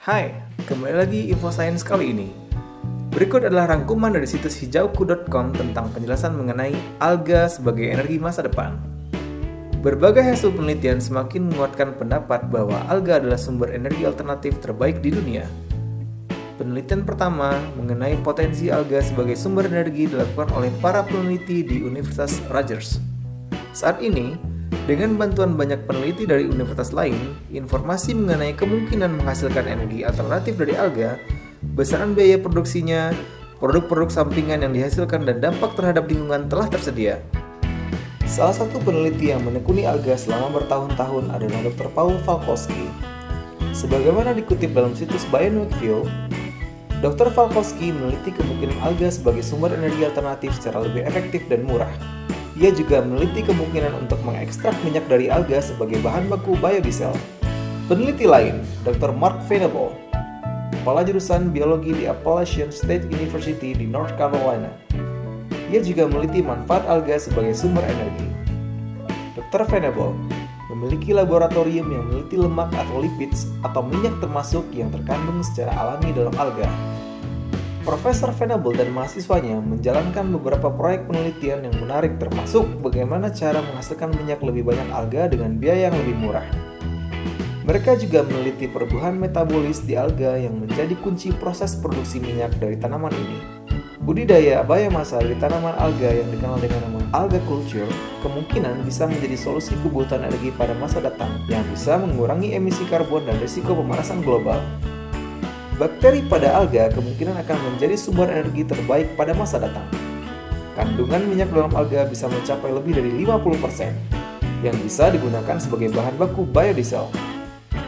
Hai, kembali lagi Info Sains kali ini. Berikut adalah rangkuman dari situs hijauku.com tentang penjelasan mengenai alga sebagai energi masa depan. Berbagai hasil penelitian semakin menguatkan pendapat bahwa alga adalah sumber energi alternatif terbaik di dunia. Penelitian pertama mengenai potensi alga sebagai sumber energi dilakukan oleh para peneliti di Universitas Rutgers. Saat ini, dengan bantuan banyak peneliti dari universitas lain, informasi mengenai kemungkinan menghasilkan energi alternatif dari alga, besaran biaya produksinya, produk-produk sampingan yang dihasilkan dan dampak terhadap lingkungan telah tersedia. Salah satu peneliti yang menekuni alga selama bertahun-tahun adalah Dr. Paul Falkowski. Sebagaimana dikutip dalam situs Bionuclear, Dr. Falkowski meneliti kemungkinan alga sebagai sumber energi alternatif secara lebih efektif dan murah. Ia juga meneliti kemungkinan untuk mengekstrak minyak dari alga sebagai bahan baku biodiesel. Peneliti lain, Dr. Mark Venable, kepala jurusan biologi di Appalachian State University di North Carolina. Ia juga meneliti manfaat alga sebagai sumber energi. Dr. Venable memiliki laboratorium yang meneliti lemak atau lipids atau minyak termasuk yang terkandung secara alami dalam alga. Profesor Venable dan mahasiswanya menjalankan beberapa proyek penelitian yang menarik termasuk bagaimana cara menghasilkan minyak lebih banyak alga dengan biaya yang lebih murah. Mereka juga meneliti perubahan metabolis di alga yang menjadi kunci proses produksi minyak dari tanaman ini. Budidaya biomasa dari tanaman alga yang dikenal dengan nama alga culture kemungkinan bisa menjadi solusi kebutuhan energi pada masa datang yang bisa mengurangi emisi karbon dan risiko pemanasan global. Bakteri pada alga kemungkinan akan menjadi sumber energi terbaik pada masa datang. Kandungan minyak dalam alga bisa mencapai lebih dari 50%, yang bisa digunakan sebagai bahan baku biodiesel.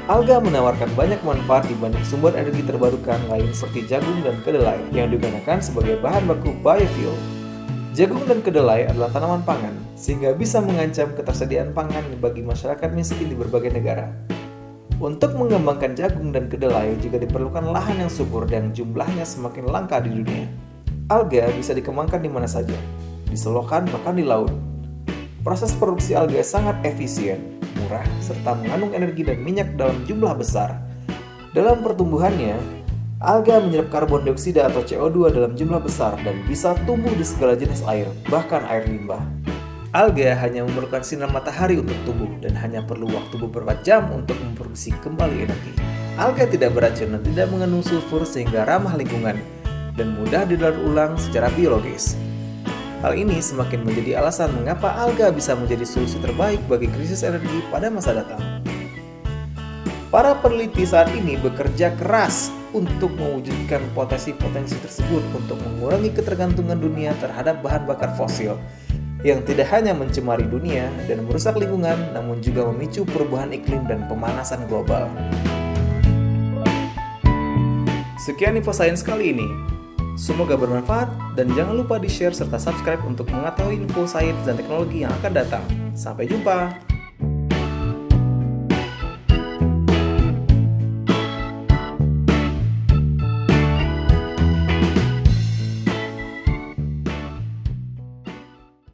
Alga menawarkan banyak manfaat dibanding sumber energi terbarukan lain seperti jagung dan kedelai, yang digunakan sebagai bahan baku biofuel. Jagung dan kedelai adalah tanaman pangan, sehingga bisa mengancam ketersediaan pangan bagi masyarakat miskin di berbagai negara. Untuk mengembangkan jagung dan kedelai juga diperlukan lahan yang subur dan jumlahnya semakin langka di dunia. Alga bisa dikembangkan di mana saja, di selokan bahkan di laut. Proses produksi alga sangat efisien, murah, serta mengandung energi dan minyak dalam jumlah besar. Dalam pertumbuhannya, alga menyerap karbon dioksida atau CO2 dalam jumlah besar dan bisa tumbuh di segala jenis air, bahkan air limbah. Alga hanya memerlukan sinar matahari untuk tumbuh dan hanya perlu waktu beberapa jam untuk memproduksi kembali energi. Alga tidak beracun dan tidak mengandung sulfur sehingga ramah lingkungan dan mudah didaur ulang secara biologis. Hal ini semakin menjadi alasan mengapa alga bisa menjadi solusi terbaik bagi krisis energi pada masa datang. Para peneliti saat ini bekerja keras untuk mewujudkan potensi-potensi tersebut untuk mengurangi ketergantungan dunia terhadap bahan bakar fosil yang tidak hanya mencemari dunia dan merusak lingkungan, namun juga memicu perubahan iklim dan pemanasan global. Sekian info sains kali ini. Semoga bermanfaat dan jangan lupa di-share serta subscribe untuk mengetahui info sains dan teknologi yang akan datang. Sampai jumpa!